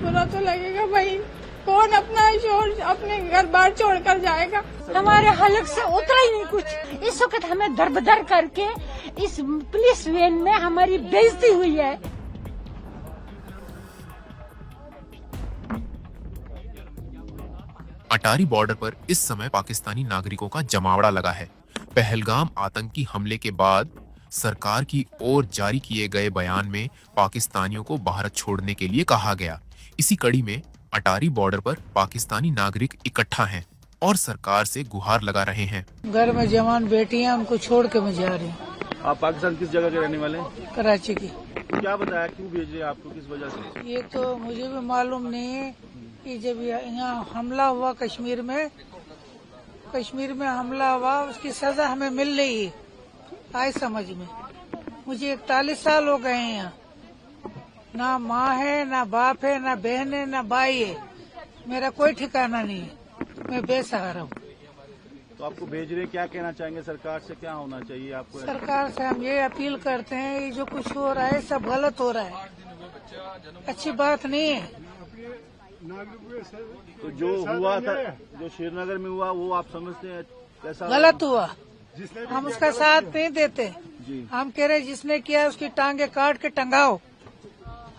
बुरा तो लगेगा भाई, कौन अपना शोर अपने घर बार छोड़कर जाएगा। हमारे हलक से उतरा ही नहीं कुछ। इस वक्त हमें दरबदर करके इस पुलिस वैन में हमारी बेइज्जती हुई है। अटारी बॉर्डर पर इस समय पाकिस्तानी नागरिकों का जमावड़ा लगा है। पहलगाम आतंकी हमले के बाद सरकार की ओर जारी किए गए बयान में पाकिस्तानियों को भारत छोड़ने के लिए कहा गया। इसी कड़ी में अटारी बॉर्डर पर पाकिस्तानी नागरिक इकट्ठा हैं और सरकार से गुहार लगा रहे हैं। घर में जवान बेटी है, हमको छोड़ के मैं जा रही हूँ। आप पाकिस्तान किस जगह के रहने वाले हैं? कराची की। क्या बताया, क्यों भेज रहे हैं आपको, किस वजह से? ये तो मुझे भी मालूम नहीं है कि जब यहाँ हमला हुआ कश्मीर में हमला हुआ, उसकी सजा हमें मिल रही है। आए समझ में, मुझे 41 साल हो गए हैं यहाँ। ना माँ है, ना बाप है, ना बहन है, ना भाई है। मेरा कोई ठिकाना नहीं है, मैं बेसहारा हूँ। तो आपको भेज रहे हैं, क्या कहना चाहेंगे सरकार से, क्या होना चाहिए आपको? सरकार से हम ये अपील करते हैं, ये जो कुछ हो रहा है सब गलत हो रहा है, अच्छी बात नहीं है। तो जो हुआ था, जो श्रीनगर में हुआ, वो आप समझते हैं कैसा गलत हुआ? हम उसका साथ नहीं देते। हम कह रहे जिसने किया उसकी टांगे काट के टंगाओ,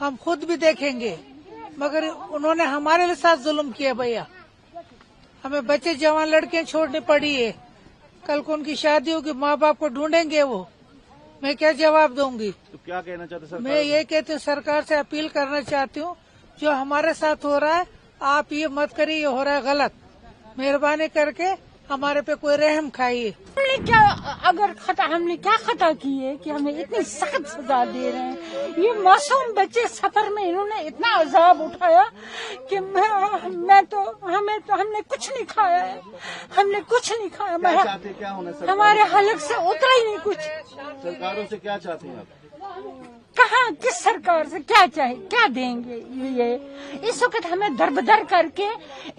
हम खुद भी देखेंगे। मगर उन्होंने हमारे साथ जुल्म किया भैया। हमें बच्चे जवान लड़कियां छोड़नी पड़ी है। कल को उनकी शादी होगी, माँ बाप को ढूंढेंगे वो, मैं क्या जवाब दूंगी? तो क्या कहना चाहते सरकार? मैं ये कहती हूँ, सरकार से अपील करना चाहती हूँ, जो हमारे साथ हो रहा है आप ये मत करिए, ये हो रहा है गलत। मेहरबानी करके हमारे पे कोई रहम खाइए। हमने क्या अगर हमने क्या खता की है कि हमें इतनी सख्त सजा दे रहे हैं? ये मासूम बच्चे सफर में इन्होंने इतना अजाब उठाया कि हमने कुछ नहीं खाया है, हमने कुछ नहीं खाया। क्या चाहते, क्या होना सरकार? हमारे हलक से उतरा ही नहीं कुछ। सरकारों से क्या चाहते हैं आप? कहाँ किस सरकार से क्या चाहे, क्या देंगे? ये इस वक्त हमें दरबदर करके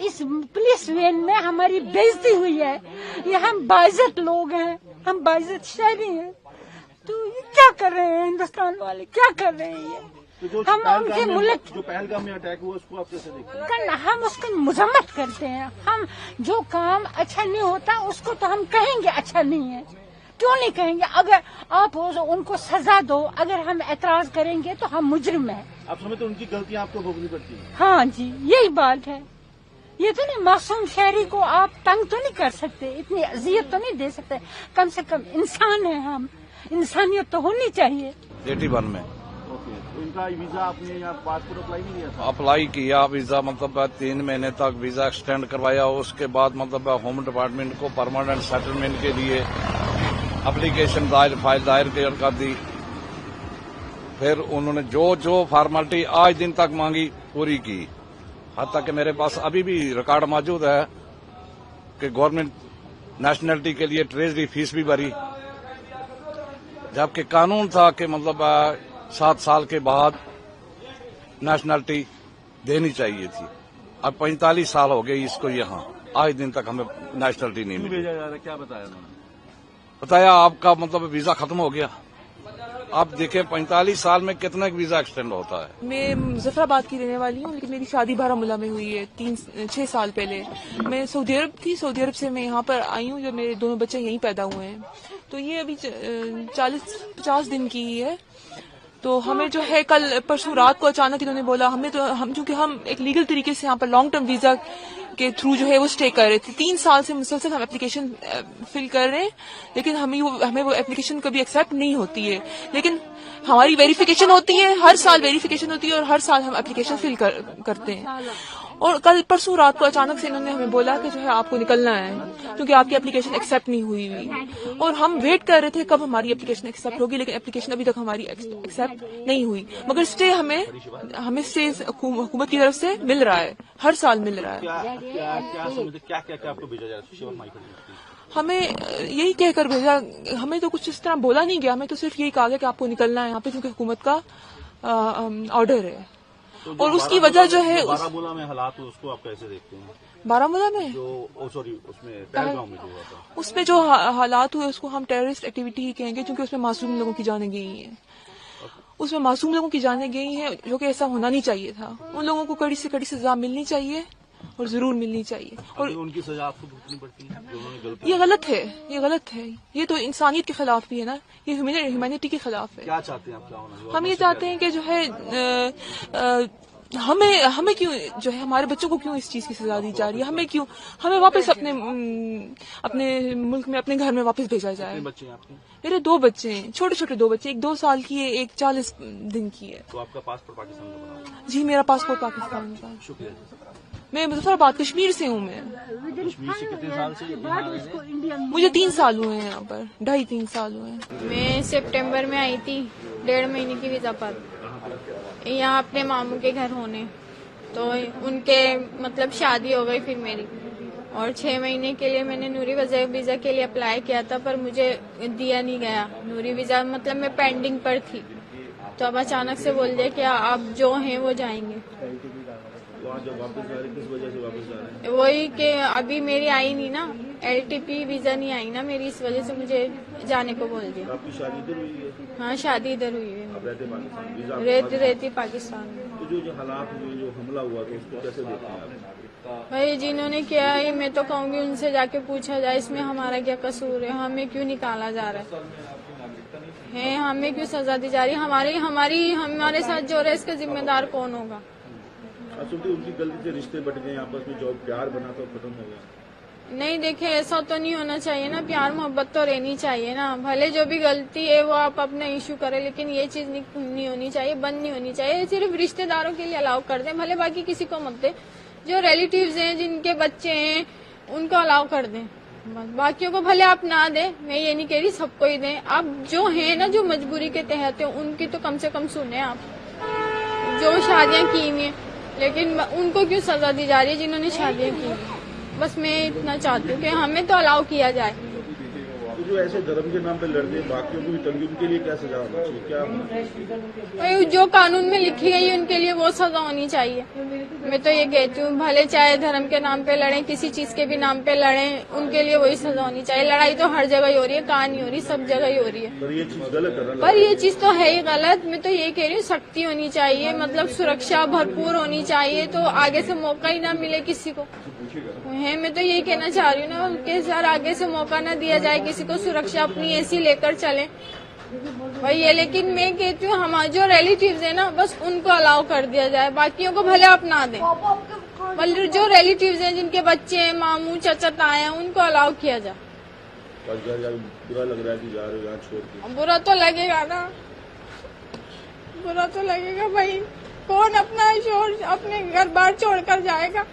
इस पुलिस वैन में हमारी बेइज्जती हुई है। ये हम बाइज्जत लोग हैं, हम बाइज्जत शहरी हैं, तो ये क्या कर रहे हैं हिंदुस्तान वाले, क्या कर रहे हैं ये? तो हम उनके मुल्क जो पहलगाम में अटैक हुआ उसको आप कैसे देखते हैं? हम उसकी मजम्मत करते हैं। हम जो काम अच्छा नहीं होता उसको तो हम कहेंगे अच्छा नहीं है, क्यों नहीं कहेंगे? अगर आप उनको सजा दो, अगर हम एतराज करेंगे तो हम मुजरिम हैं। आप समझते उनकी गलतियां आपको भोगनी पड़ती है? हाँ जी, यही बात है। ये तो नहीं, मासूम शहरी को आप तंग तो नहीं कर सकते, इतनी अजियत तो नहीं दे सकते। कम से कम इंसान है हम, इंसानियत तो होनी चाहिए। 81 में तो इनका वीजा आपने यहाँ पासपोर्ट अप्लाई नहीं किया था? अप्लाई किया वीजा, मतलब 3 महीने तक वीजा एक्सटेंड करवाया। उसके बाद मतलब होम डिपार्टमेंट को परमानेंट सेटलमेंट के लिए एप्लीकेशन फाइल दायर कर दी। फिर उन्होंने जो फॉर्मेलिटी आज दिन तक मांगी पूरी की। हत्ता कि मेरे पास अभी भी रिकॉर्ड मौजूद है कि गवर्नमेंट नेशनलिटी के लिए ट्रेजरी फीस भी भरी, जबकि कानून था कि मतलब 7 साल के बाद नेशनलिटी देनी चाहिए थी। अब 45 साल हो गए इसको, यहाँ आज दिन तक हमें नेशनलिटी नहीं मिली। भेजा जा रहा है, क्या बताया उन्होंने? बताया आपका मतलब वीजा खत्म हो गया। आप देखें 45 साल में कितना वीजा एक्सटेंड होता है। मैं मुजफ्फराबाद की रहने वाली हूँ, लेकिन मेरी शादी बारामूला में हुई है 6 साल पहले। मैं सऊदी अरब थी, सऊदी अरब से मैं यहाँ पर आई हूँ जब मेरे दोनों बच्चे यहीं पैदा हुए हैं। तो ये अभी 40-50 दिन की ही है। तो हमें जो है कल परसों रात को अचानक इन्होंने बोला, चूंकि हम एक लीगल तरीके से यहाँ पर लॉन्ग टर्म वीजा के थ्रू जो है वो स्टे कर रहे थे। 3 साल से मुसलसल हम एप्लीकेशन फिल कर रहे हैं, लेकिन हमें वो एप्लीकेशन कभी एक्सेप्ट नहीं होती है। लेकिन हमारी वेरिफिकेशन होती है, हर साल वेरिफिकेशन होती है और हर साल हम एप्लीकेशन फिल करते हैं। और कल परसों रात को अचानक से इन्होंने हमें बोला कि जो है आपको निकलना है क्योंकि आपकी एप्लीकेशन एक्सेप्ट नहीं हुई। और हम वेट कर रहे थे कब हमारी एप्लीकेशन एक्सेप्ट होगी, लेकिन एप्लीकेशन अभी तक हमारी एक्सेप्ट नहीं हुई। मगर स्टे हमें स्टे हुकूमत की तरफ से मिल रहा है, हर साल मिल रहा है। क्या आपको भेजा जा रहा है? हमें यही कहकर भेजा, हमें तो कुछ इस तरह बोला नहीं गया, हमें तो सिर्फ यही कहा गया कि आपको निकलना है यहाँ पे क्योंकि हुकूमत का ऑर्डर है। तो और उसकी वजह जो है बारामूला में हालात उसको आप कैसे देखते हैं? बारामूला में उसमें पहलगाम में जो हुआ था, उसमें जो हालात हुए उसको हम टेररिस्ट एक्टिविटी ही कहेंगे, क्योंकि उसमें मासूम लोगों की जानें गई हैं। उसमें मासूम लोगों की जानें गई हैं, जो कि ऐसा होना नहीं चाहिए था। उन लोगों को कड़ी से कड़ी सजा मिलनी चाहिए और जरूर मिलनी चाहिए। और उनकी सजा आपको भुगतनी पड़ती है जो उन्होंने गलती। ये गलत है, ये गलत है। ये तो इंसानियत के खिलाफ भी है ना, ये ह्यूमैनिटी के खिलाफ है। क्या चाहते हैं आप, क्या होना? हम ये चाहते हैं कि जो है हमें क्यों जो है हमारे बच्चों को क्यों इस चीज की सजा दी जा रही है? हमें वापस अपने मुल्क में, अपने घर में वापस भेजा जाए। कितने बच्चे हैं आपके? मेरे 2 बच्चे हैं, छोटे छोटे 2 बच्चे, एक 2 साल की है, एक 40 दिन की है। तो आपका पासपोर्ट पाकिस्तान का बना हुआ है? जी, मेरा पासपोर्ट पाकिस्तान का। शुक्रिया। मैं मुजफ्फराबाद कश्मीर से हूँ। मैं कश्मीर से कितने साल से यहाँ आए हैं? मुझे 3 साल हुए हैं यहाँ पर, 2.5-3 साल हुए हैं। मैं सितंबर में आई थी 1.5 महीने की वीजा पर, यहाँ अपने मामू के घर होने, तो उनके मतलब शादी हो गई फिर मेरी, और 6 महीने के लिए मैंने नूरी वीजा के लिए अप्लाई किया था, पर मुझे दिया नहीं गया नूरी वीजा, मतलब मैं पेंडिंग पर थी। तो अब अचानक से बोल दिया कि आप जो हैं वो जाएंगे। वहाँ जब वापस जा रहे, किस वजह से वापस जा रहे हैं? वही कि अभी मेरी आई नहीं ना, LTP वीजा नहीं आई ना मेरी, इस वजह से मुझे जाने को बोल दिया। आपकी शादी इधर हुई है? हाँ, शादी इधर हुई है। आप रहते पाकिस्तान? वीजा रहती पाकिस्तान में। तो जो हालात हुए, जो हमला हुआ, तो उसको कैसे देखते हैं आप? भाई जिन्होंने किया है, मैं तो कहूँगी उनसे जाके पूछा जाए इसमें हमारा क्या कसूर है, हमें क्यों निकाला जा रहा है, हमें क्यों सजा दी जा रही है, हमारे साथ जो रहा है इसका जिम्मेदार कौन होगा? उनकी गलती से रिश्ते बट गए आपस में, जो प्यार बना तो खत्म हो गया। नहीं देखे, ऐसा तो नहीं होना चाहिए ना, प्यार मोहब्बत तो रहनी चाहिए ना। भले जो भी गलती है वो आप अपना इशू करें, लेकिन ये चीज नहीं होनी चाहिए, बंद नहीं होनी चाहिए। सिर्फ रिश्तेदारों के लिए अलाउ कर दें, भले बाकी किसी को मत दें। जो रिलेटिव्स हैं, जिनके बच्चे हैं, उनको अलाउ कर दें, बाकियों को भले आप ना दें। मैं ये नहीं कह रही सबको ही दें, आप जो है ना, जो मजबूरी के तहत है, उनकी तो कम से कम सुने आप, जो शादियां की हुई हैं, लेकिन उनको क्यों सजा दी जा रही है जिन्होंने शादियां की। बस मैं इतना चाहती हूँ कि हमें तो अलाउ किया जाए। तो जो ऐसे धर्म के नाम पे लड़ते हैं, बाकियों को भी तंगी, उनके लिए क्या सजा होनी चाहिए? क्या भाई जो कानून में लिखी गई है उनके लिए वो सजा होनी चाहिए। मैं तो ये कहती हूँ, भले चाहे धर्म के नाम पे लड़ें, किसी चीज के भी नाम पे लड़ें, उनके लिए वही सजा होनी चाहिए। लड़ाई तो हर जगह ही हो रही है, कहाँ नहीं हो रही, सब जगह ही हो रही है। पर ये चीज गलत है ना? पर ये चीज तो है ही गलत। मैं तो ये कह रही हूँ, सख्ती होनी चाहिए, मतलब सुरक्षा भरपूर होनी चाहिए, तो आगे से मौका ही ना मिले किसी को है। मैं तो यही कहना चाह रही हूँ ना कि सर आगे से मौका ना दिया जाए किसी को, सुरक्षा अपनी ऐसी लेकर चले भाई ये। लेकिन मैं कहती हूँ हमारे जो रिलेटिव्स है ना, बस उनको अलाउ कर दिया जाए, बाकियों को भले आप ना दें। मतलब जो रिलेटिव्स हैं, जिनके बच्चे हैं, मामू चाचा ताए हैं, उनको अलाउ किया जाए। बुरा लग रहा है कि जा रहे हो यहाँ छोड़ के? बुरा तो लगेगा ना, बुरा तो लगेगा भाई। कौन अपना शोर अपने घर बार छोड़कर जाएगा?